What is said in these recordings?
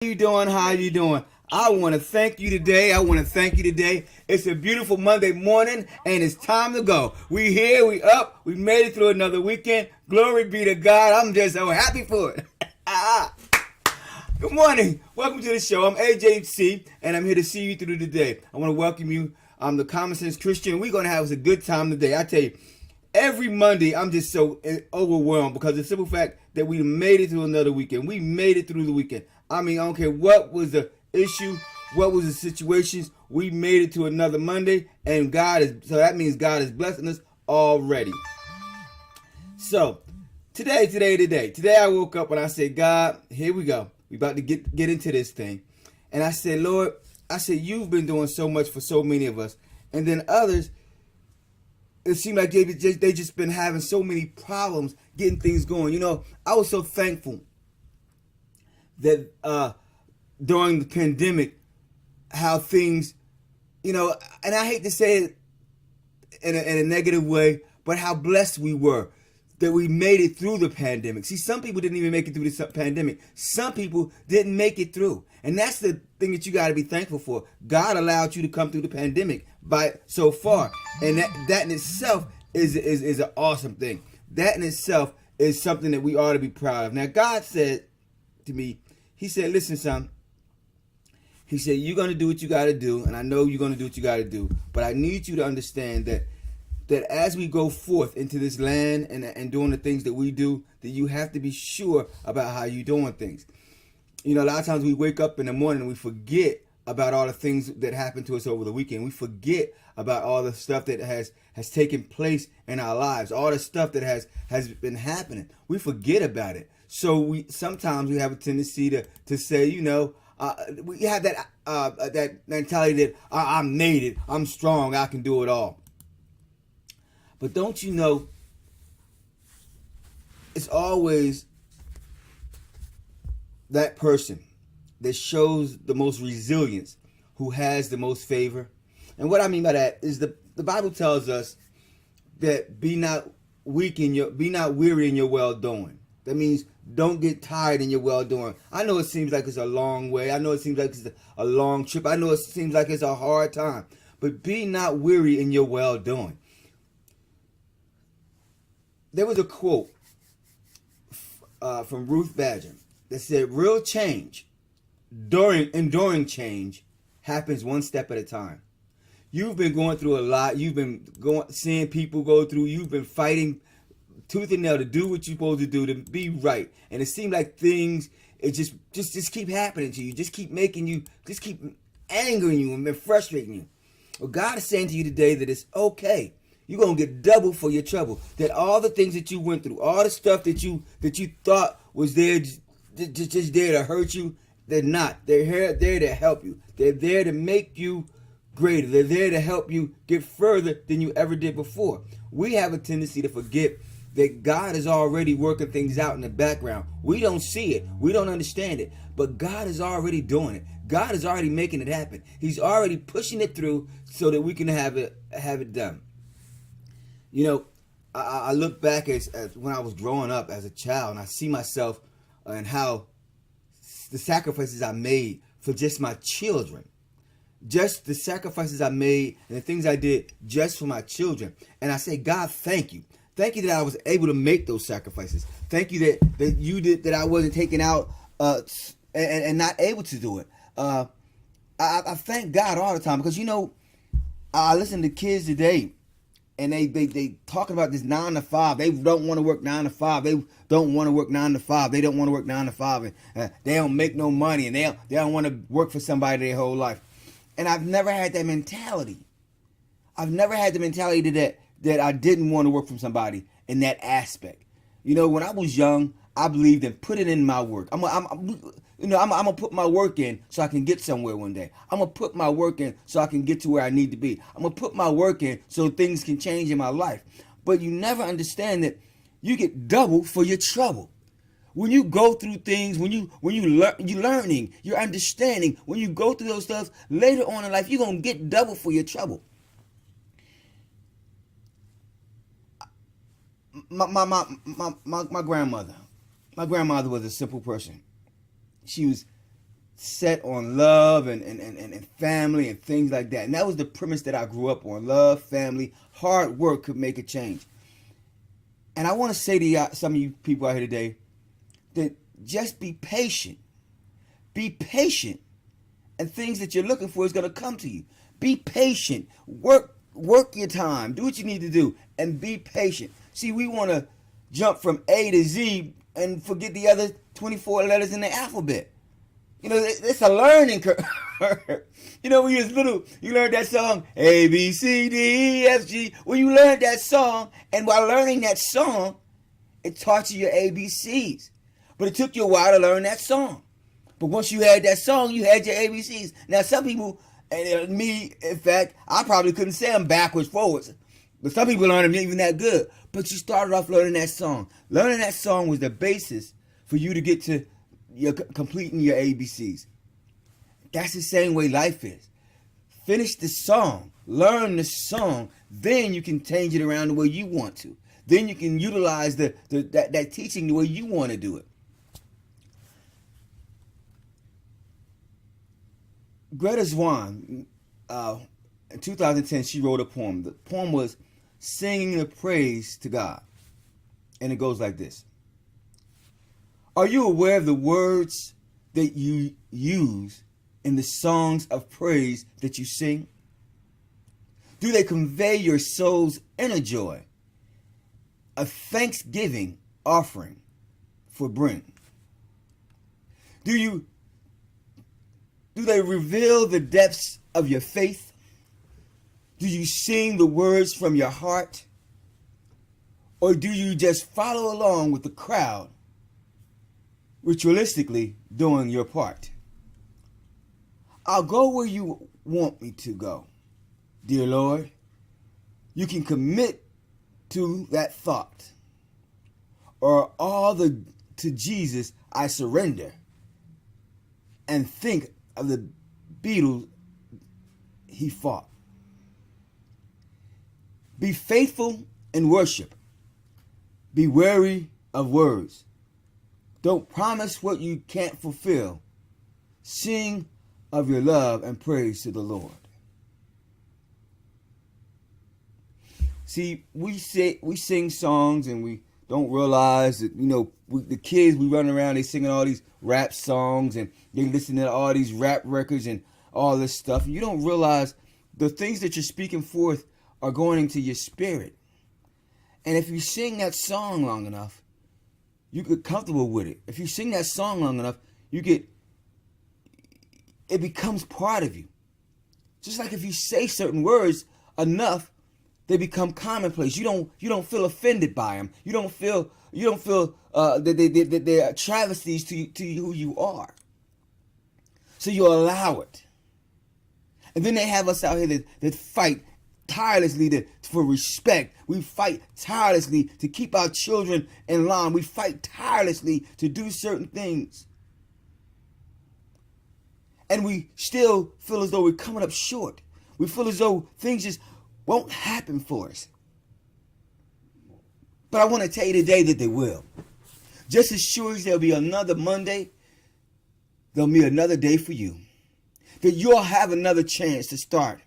You doing? How you doing? I want to thank you today. It's a beautiful Monday morning, and it's time to go. We here, we up, we made it through another weekend. Glory be to God. I'm just so happy for it. Good morning. Welcome to the show. I'm AJC, and I'm here to see you through the day. I want to welcome you. I'm the Common Sense Christian. We're going to have a good time today. I tell you, every Monday, I'm just so overwhelmed because the simple fact that we made it through another weekend. We made it through the weekend. I mean, I don't care what was the issue, what was the situations. We made it to another Monday, and so that means God is blessing us already. So, today I woke up and I said, God, here we go. We about to get into this thing. And I said, Lord, you've been doing so much for so many of us. And then others, it seemed like they just been having so many problems getting things going. You know, I was so thankful that during the pandemic, how things, you know, and I hate to say it in a negative way, but how blessed we were that we made it through the pandemic. See, some people didn't even make it through the pandemic. Some people didn't make it through. And that's the thing that you got to be thankful for. God allowed you to come through the pandemic by so far. And that in itself is an awesome thing. That in itself is something that we ought to be proud of. Now, God said to me, He said, listen, son. He said, you're going to do what you got to do. And I know you're going to do what you got to do. But I need you to understand that as we go forth into this land and doing the things that we do, that you have to be sure about how you're doing things. You know, a lot of times we wake up in the morning and we forget about all the things that happened to us over the weekend. We forget about all the stuff that has taken place in our lives, all the stuff that has been happening. We forget about it. So sometimes we have a tendency to say, you know, we have that mentality that I made it, I'm strong, I can do it all. But don't you know, it's always that person that shows the most resilience who has the most favor. And what I mean by that is the Bible tells us that be not weary in your well doing. That means don't get tired in your well doing. I know it seems like it's a long way. I know it seems like it's a long trip. I know it seems like it's a hard time. But be not weary in your well doing. There was a quote from Ruth Badger that said, real change, enduring change, happens one step at a time. You've been going through a lot. You've been seeing people go through. You've been fighting tooth and nail to do what you're supposed to do, to be right. And it seemed like things, it just keep happening to you. Just keep angering you and frustrating you. Well, God is saying to you today that it's okay. You're going to get double for your trouble. That all the things that you went through, all the stuff that you thought was there, just there to hurt you, they're not. They're there to help you. They're there to make you greater. They're there to help you get further than you ever did before. We have a tendency to forget that God is already working things out in the background. We don't see it. We don't understand it. But God is already doing it. God is already making it happen. He's already pushing it through so that we can have it done. You know, I look back as when I was growing up as a child, and I see myself and how the sacrifices I made for just my children. Just the sacrifices I made and the things I did just for my children. And I say, God, thank you. Thank you that I was able to make those sacrifices. Thank you that you did, that I wasn't taken out and not able to do it. I thank God all the time because, you know, I listen to kids today and they talking about this 9 to 5. They don't want to work 9 to 5. They don't want to work 9 to 5. They don't want to work 9 to 5. And they don't make no money and they don't want to work for somebody their whole life. And I've never had that mentality. I've never had the mentality that I didn't want to work for somebody in that aspect. You know, when I was young, I believed in putting in my work. I'm gonna put my work in so I can get somewhere one day. I'm gonna put my work in so I can get to where I need to be. I'm gonna put my work in so things can change in my life. But you never understand that you get double for your trouble. When you go through things, you're learning, you're understanding. When you go through those stuff later on in life, you're gonna get double for your trouble. My grandmother was a simple person. She was set on love and family and things like that. And that was the premise that I grew up on. Love, family, hard work could make a change. And I want to say to some of you people out here today that just be patient. Be patient. And things that you're looking for is going to come to you. Be patient. Work your time. Do what you need to do. And be patient. See, we want to jump from A to Z and forget the other 24 letters in the alphabet. You know, it's a learning curve. You know, when you was little, you learned that song, A, B, C, D, E, F, G. Well, you learned that song, and while learning that song, it taught you your ABCs. But it took you a while to learn that song. But once you had that song, you had your ABCs. Now, some people, and me, in fact, I probably couldn't say them backwards, forwards. But some people learned them even that good. But you started off learning that song. Learning that song was the basis for you to get to completing your ABCs. That's the same way life is. Finish the song. Learn the song. Then you can change it around the way you want to. Then you can utilize that teaching the way you want to do it. Greta Swan, in 2010, she wrote a poem. The poem was Singing the Praise to God. And it goes like this. Are you aware of the words that you use in the songs of praise that you sing? Do they convey your soul's inner joy? A thanksgiving offering for bring? Do they reveal the depths of your faith? Do you sing the words from your heart? Or do you just follow along with the crowd, ritualistically doing your part? I'll go where you want me to go, dear Lord. You can commit to that thought. Or to Jesus I surrender. And think of the Beatles he fought. Be faithful in worship. Be wary of words. Don't promise what you can't fulfill. Sing of your love and praise to the Lord. See, we sing songs and we don't realize that, the kids, we run around, they singing all these rap songs and they listen to all these rap records and all this stuff. And you don't realize the things that you're speaking forth are going into your spirit. And if you sing that song long enough, you get comfortable with it. If you sing that song long enough, it becomes part of you. Just like if you say certain words enough, they become commonplace. You don't feel offended by them. You don't feel that they're travesties to who you are. So you allow it. And then they have us out here that fight tirelessly for respect. We fight tirelessly to keep our children in line. We fight tirelessly to do certain things. And we still feel as though we're coming up short. We feel as though things just won't happen for us. But I want to tell you today that they will. Just as sure as there'll be another Monday, there'll be another day for you. That you'll have another chance to start.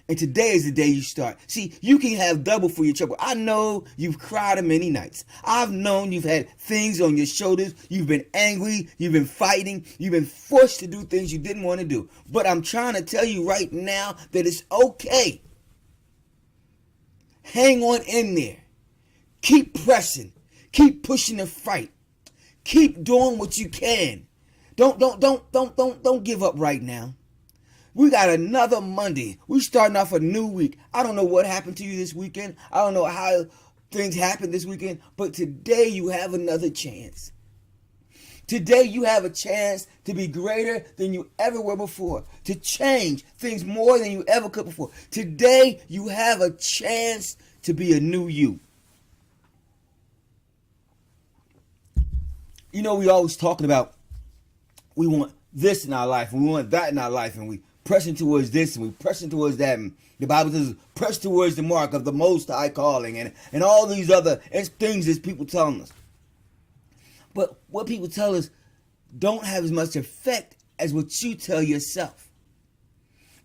And today is the day you start. See, you can have double for your trouble. I know you've cried many nights. I've known you've had things on your shoulders. You've been angry. You've been fighting. You've been forced to do things you didn't want to do. But I'm trying to tell you right now that it's okay. Hang on in there. Keep pressing. Keep pushing the fight. Keep doing what you can. Don't give up right now. We got another Monday. We starting off a new week. I don't know what happened to you this weekend. I don't know how things happened this weekend. But today you have another chance. Today you have a chance to be greater than you ever were before. To change things more than you ever could before. Today you have a chance to be a new you. You know, we always talking about we want this in our life and we want that in our life and we pressing towards this and we pressing towards that. And the Bible says press towards the mark of the most high calling and all these other things that people telling us. But what people tell us don't have as much effect as what you tell yourself.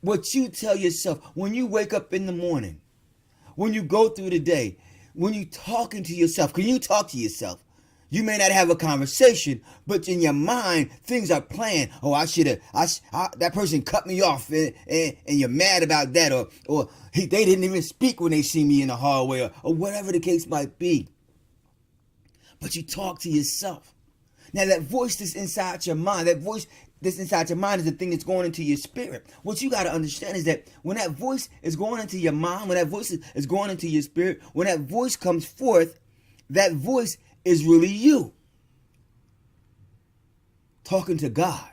What you tell yourself when you wake up in the morning, when you go through the day, when you talking to yourself. Can you talk to yourself? You may not have a conversation, but in your mind, things are planned. Oh, that person cut me off, and you're mad about that, or they didn't even speak when they see me in the hallway, or whatever the case might be. But you talk to yourself. Now, that voice that's inside your mind, that voice that's inside your mind is the thing that's going into your spirit. What you got to understand is that when that voice is going into your mind, when that voice is going into your spirit, when that voice comes forth, that voice is really you talking to God.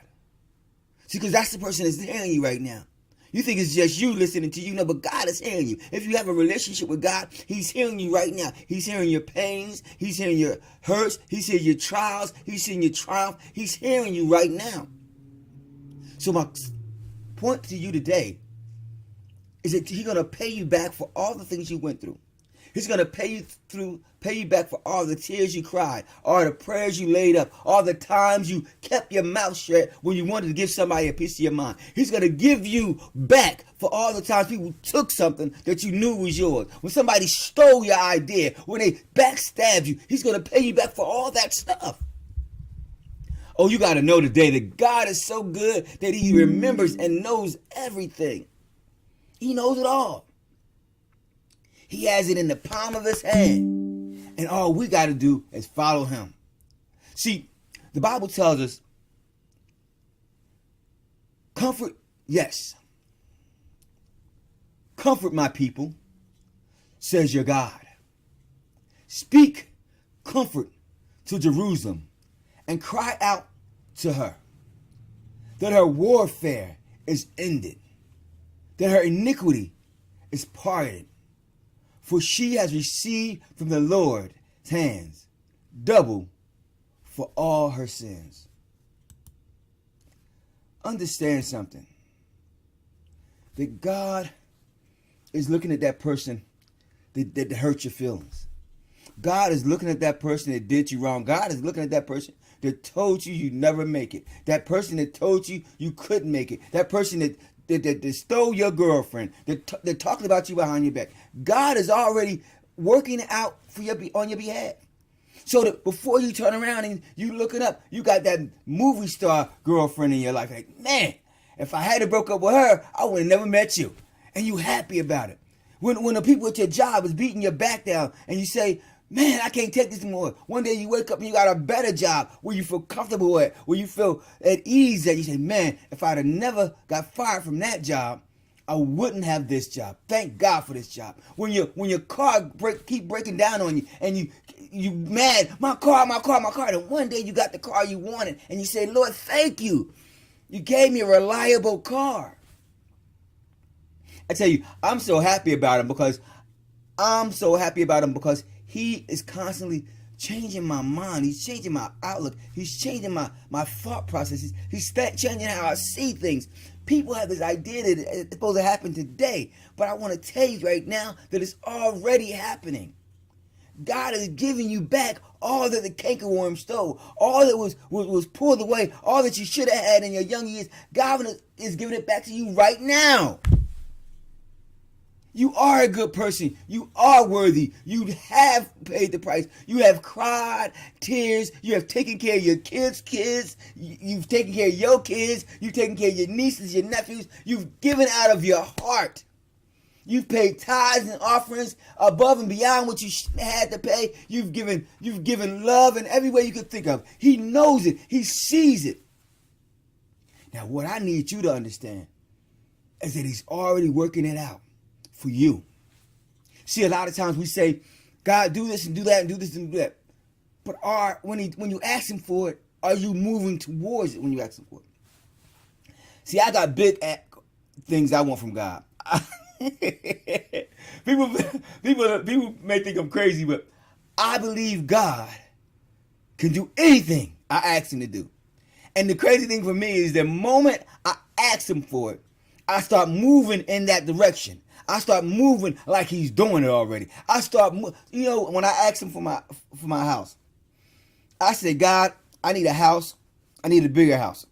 See, because that's the person that's hearing you right now. You think it's just you listening to you. No, but God is hearing you. If you have a relationship with God, He's hearing you right now. He's hearing your pains. He's hearing your hurts. He's hearing your trials. He's hearing your triumph. He's hearing you right now. So my point to you today is that He's going to pay you back for all the things you went through. He's going to pay you back for all the tears you cried, all the prayers you laid up, all the times you kept your mouth shut when you wanted to give somebody a piece of your mind. He's going to give you back for all the times people took something that you knew was yours. When somebody stole your idea, when they backstabbed you, He's going to pay you back for all that stuff. Oh, you got to know today that God is so good that He remembers and knows everything. He knows it all. He has it in the palm of His hand. And all we got to do is follow Him. See, the Bible tells us, comfort, yes. Comfort my people, says your God. Speak comfort to Jerusalem and cry out to her that her warfare is ended, that her iniquity is parted. For she has received from the Lord's hands double for all her sins. Understand something. That God is looking at that person that hurt your feelings. God is looking at that person that did you wrong. God is looking at that person that told you you'd never make it. That person that told you you couldn't make it. That person that stole your girlfriend, that talked about you behind your back. God is already working it out on your behalf. So that before you turn around and you looking up, you got that movie star girlfriend in your life. Like, man, if I had broke up with her, I would have never met you. And you happy about it. When the people at your job is beating your back down and you say, man, I can't take this anymore. One day you wake up and you got a better job where you feel comfortable at, where you feel at ease at. You say, man, if I'd have never got fired from that job, I wouldn't have this job. Thank God for this job. When your car keep breaking down on you and you mad, my car. And one day you got the car you wanted and you say, Lord, thank you. You gave me a reliable car. I tell you, I'm so happy about him because He is constantly changing my mind. He's changing my outlook. He's changing my thought processes. He's changing how I see things. People have this idea that it's supposed to happen today. But I want to tell you right now that it's already happening. God is giving you back all that the cankerworm stole. All that was pulled away. All that you should have had in your young years. God is giving it back to you right now. You are a good person. You are worthy. You have paid the price. You have cried tears. You have taken care of your kids' kids. You've taken care of your kids. You've taken care of your nieces, your nephews. You've given out of your heart. You've paid tithes and offerings above and beyond what you had to pay. You've given love in every way you could think of. He knows it. He sees it. Now, what I need you to understand is that He's already working it out for you. See, a lot of times we say, God, do this and do that and do this and do that. But when you ask Him for it, are you moving towards it when you ask Him for it? See, I got big things I want from God. People may think I'm crazy, but I believe God can do anything I ask Him to do. And the crazy thing for me is the moment I ask Him for it, I start moving in that direction. I start moving like He's doing it already. I start, when I ask Him for my house, I say, God, I need a house. I need a bigger house.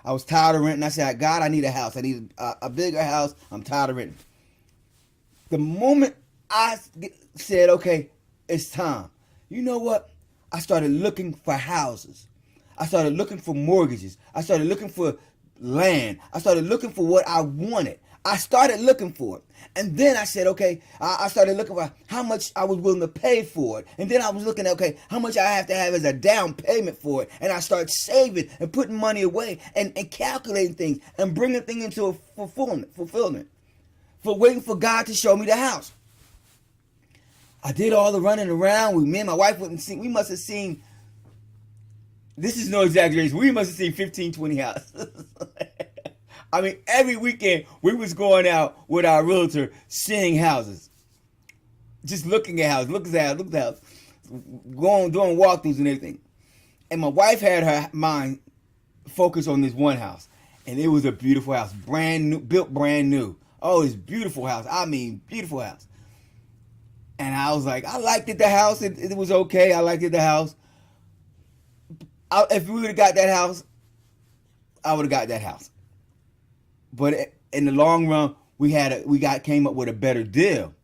I was tired of renting. I said, God, I need a house. I need a bigger house. I'm tired of renting. The moment I said, okay, it's time, you know what? I started looking for houses. I started looking for mortgages. I started looking for land. I started looking for what I wanted. I started looking for it. And then I said, okay, I started looking for how much I was willing to pay for it. And then I was looking at, okay, how much I have to have as a down payment for it. And I started saving and putting money away and calculating things and bringing things into a fulfillment. For waiting for God to show me the house. I did all the running around. Me and my wife wouldn't see. We must have seen, this is no exaggeration, we must have seen 15, 20 houses. I mean, every weekend we was going out with our realtor seeing houses. Just looking at houses, looking at houses, going, doing walkthroughs and everything. And my wife had her mind focused on this one house. And it was a beautiful house, brand new, built brand new. Oh, it's a beautiful house. I mean, beautiful house. And I was like, I liked it, the house. It was okay. I liked it, the house. If we would have got that house, I would have got that house. But in the long run, came up with a better deal.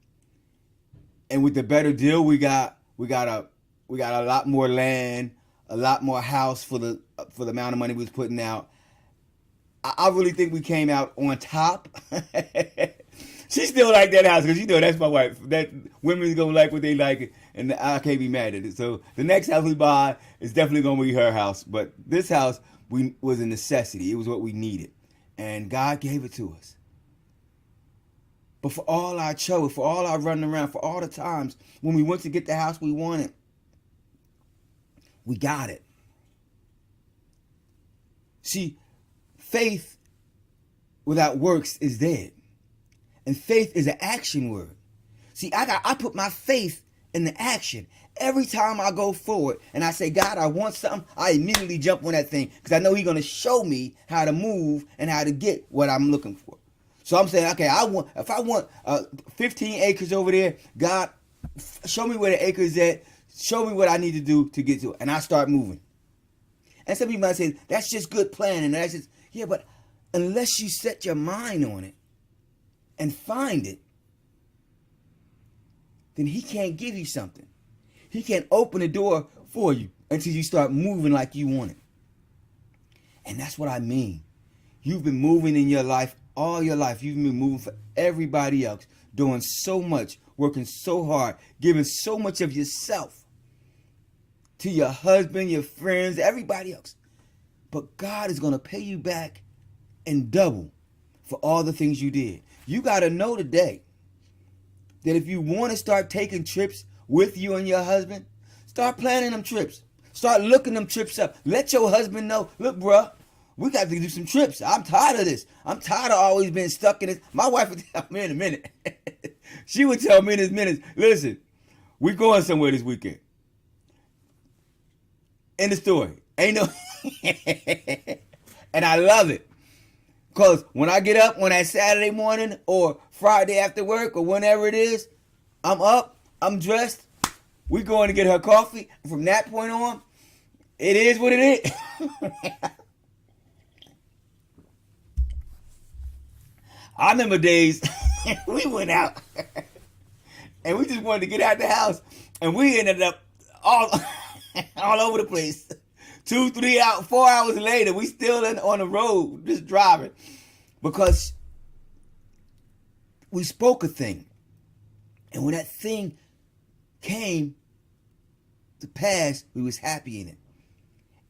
And with the better deal, we got a lot more land, a lot more house for the amount of money we was putting out. I really think we came out on top. She still like that house because that's my wife. That women's gonna like what they like, and I can't be mad at it. So the next house we buy is definitely gonna be her house. But this house was a necessity. It was what we needed, and God gave it to us. But for all our trouble, for all our running around, for all the times when we went to get the house we wanted, we got it. See, faith without works is dead. And faith is an action word. See, I put my faith in the action. Every time I go forward and I say, God, I want something, I immediately jump on that thing because I know He's going to show me how to move and how to get what I'm looking for. So I'm saying, okay, if I want 15 acres over there, God, show me where the acres at. Show me what I need to do to get to it. And I start moving. And some people might say, that's just good planning. That's just, yeah, but unless you set your mind on it and find it, then He can't give you something. He can't open the door for you until you start moving like you want it. And that's what I mean. You've been moving in your life all your life. You've been moving for everybody else, doing so much, working so hard, giving so much of yourself to your husband, your friends, everybody else. But God is going to pay you back in double for all the things you did. You got to know today that if you want to start taking trips with you and your husband, start planning them trips. Start looking them trips up. Let your husband know, look, bruh, we got to do some trips. I'm tired of this. I'm tired of always being stuck in this. My wife would tell me in a minute. She would tell me in this minute, listen, we're going somewhere this weekend. End of story. Ain't no... And I love it. Because when I get up on that Saturday morning or Friday after work or whenever it is, I'm up, I'm dressed, we going to get her coffee. From that point on, it is what it is. I remember days we went out and we just wanted to get out the house and we ended up all over the place. 2, 3 hours, 4 hours later, we still on the road just driving because we spoke a thing. And when that thing came to pass, we was happy in it.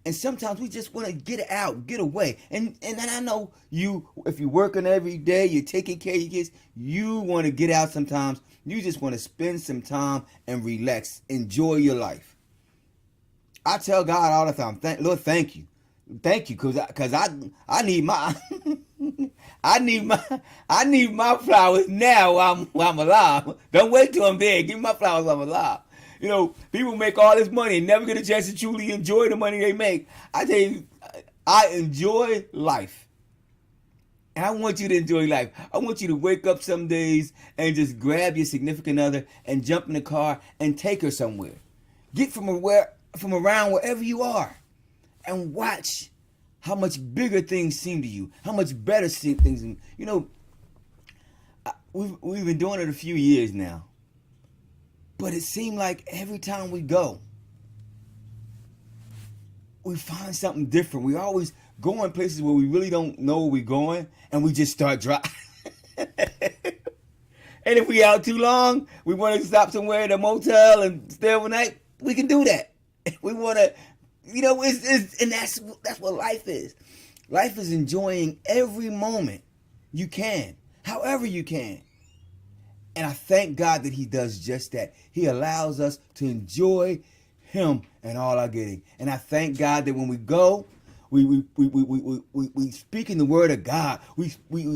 And sometimes we just want to get out, get away. And I know you, if you're working every day, you're taking care of your kids, you want to get out sometimes. You just want to spend some time and relax, enjoy your life. I tell God all the time, Lord, thank you, because I need my I need my flowers now while I'm alive. Don't wait till I'm dead. Give me my flowers while I'm alive. You know, people make all this money and never get a chance to truly enjoy the money they make. I tell you, I enjoy life. And I want you to enjoy life. I want you to wake up some days and just grab your significant other and jump in the car and take her somewhere. Get from around wherever you are and watch how much bigger things seem to you, how much better things seem. We've been doing it a few years now, but it seemed like every time we go, we find something different. We always go in places where we really don't know where we're going, and we just start driving. And if we out too long, we want to stop somewhere at a motel and stay overnight, we can do that. We want to, and that's what life is. Life is enjoying every moment you can, however you can. And I thank God that he does just that. He allows us to enjoy him and all our getting. And I thank God that when we go, we speaking the word of God. We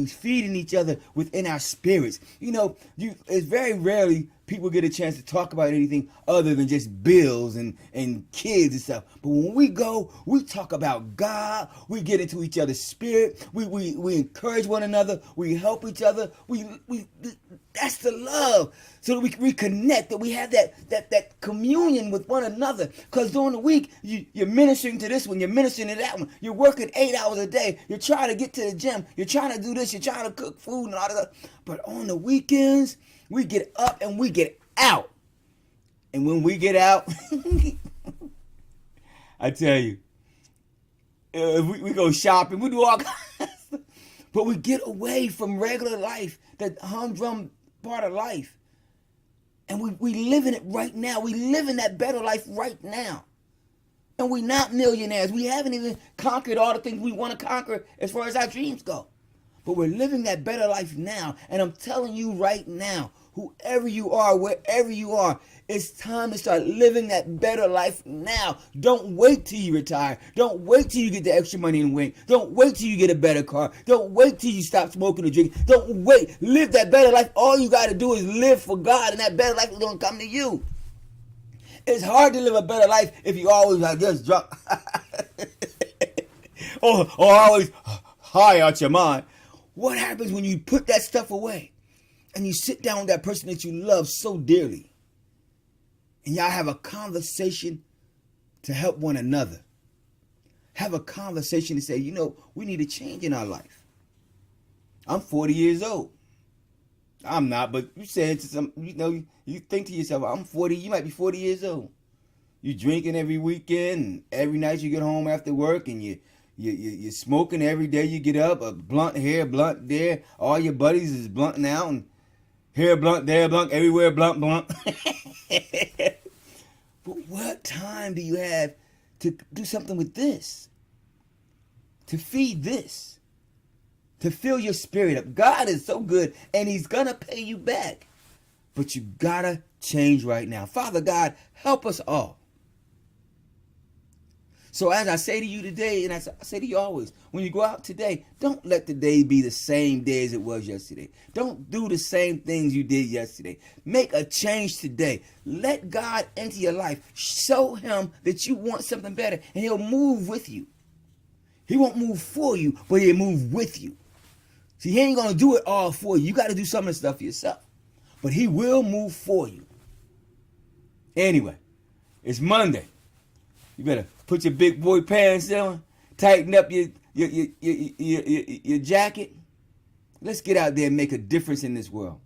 feeding each other within our spirits. It's very rarely people get a chance to talk about anything other than just bills and kids and stuff. But when we go, we talk about God. We get into each other's spirit. We encourage one another. We help each other. That's the love. So that we reconnect, that we have that communion with one another. Because during the week, you're ministering to this one, you're ministering to that one. You're working 8 hours a day. You're trying to get to the gym. You're trying to do this. You're trying to cook food and all that. But on the weekends, we get up and we get out. And when we get out, I tell you, we go shopping, we do all kinds of stuff. But we get away from regular life, that humdrum part of life. And we live in it right now. We live in that better life right now. And we're not millionaires. We haven't even conquered all the things we want to conquer as far as our dreams go. But we're living that better life now. And I'm telling you right now, whoever you are, wherever you are, it's time to start living that better life now. Don't wait till you retire. Don't wait till you get the extra money and win. Don't wait till you get a better car. Don't wait till you stop smoking or drinking. Don't wait. Live that better life. All you got to do is live for God, and that better life is going to come to you. It's hard to live a better life if you always like just drunk or always high out your mind. What happens when you put that stuff away and you sit down with that person that you love so dearly and y'all have a conversation to help one another? Have a conversation to say, we need a change in our life. I'm 40 years old. I'm not, but you said to some, you think to yourself, I'm 40, you might be 40 years old. You drinking every weekend, and every night you get home after work, and you're smoking every day you get up, a blunt here, blunt there. All your buddies is blunting out, and here blunt, there blunt, everywhere blunt. But what time do you have to do something with this? To feed this? To fill your spirit up? God is so good, and he's going to pay you back. But you got to change right now. Father God, help us all. So as I say to you today, and as I say to you always, when you go out today, don't let the day be the same day as it was yesterday. Don't do the same things you did yesterday. Make a change today. Let God into your life. Show him that you want something better, and he'll move with you. He won't move for you, but he'll move with you. See, he ain't going to do it all for you. You got to do some of the stuff yourself. But he will move for you. Anyway, it's Monday. You better put your big boy pants on, tighten up your jacket. Let's get out there and make a difference in this world.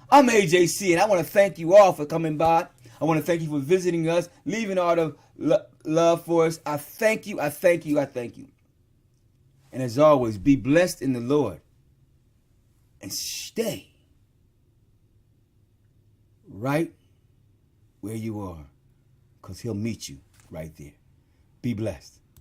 I'm AJC, and I want to thank you all for coming by. I want to thank you for visiting us, leaving all the love for us. I thank you, I thank you, I thank you. And as always, be blessed in the Lord. And stay right where you are, because he'll meet you right there. Be blessed.